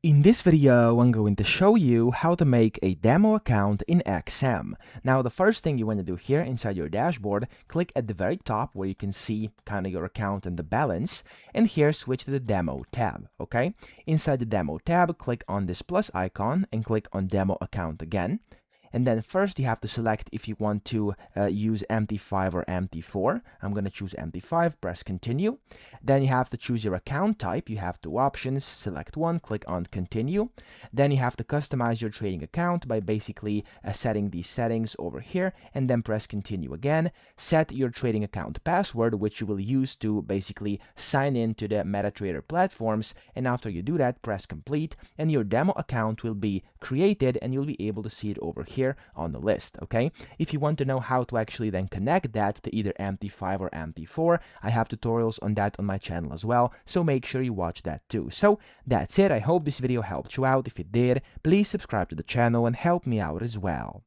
In this video, I'm going to show you how to make a demo account in XM. Now, the first thing you want to do here inside your dashboard, click at the very top where you can see kind of your account and the balance, and here switch to the demo tab, okay? Inside the demo tab, click on this plus icon and click on demo account again. And then first you have to select if you want to use MT5 or MT4. I'm going to choose MT5, press continue. Then you have to choose your account type. You have two options, select one, click on continue. Then you have to customize your trading account by basically setting these settings over here and then press continue again. Set your trading account password, which you will use to basically sign in to the MetaTrader platforms. And after you do that, press complete and your demo account will be created and you'll be able to see it over here on the list, okay? If you want to know how to actually then connect that to either MT5 or MT4, I have tutorials on that on my channel as well, so make sure you watch that too. So that's it. I hope this video helped you out. If it did, please subscribe to the channel and help me out as well.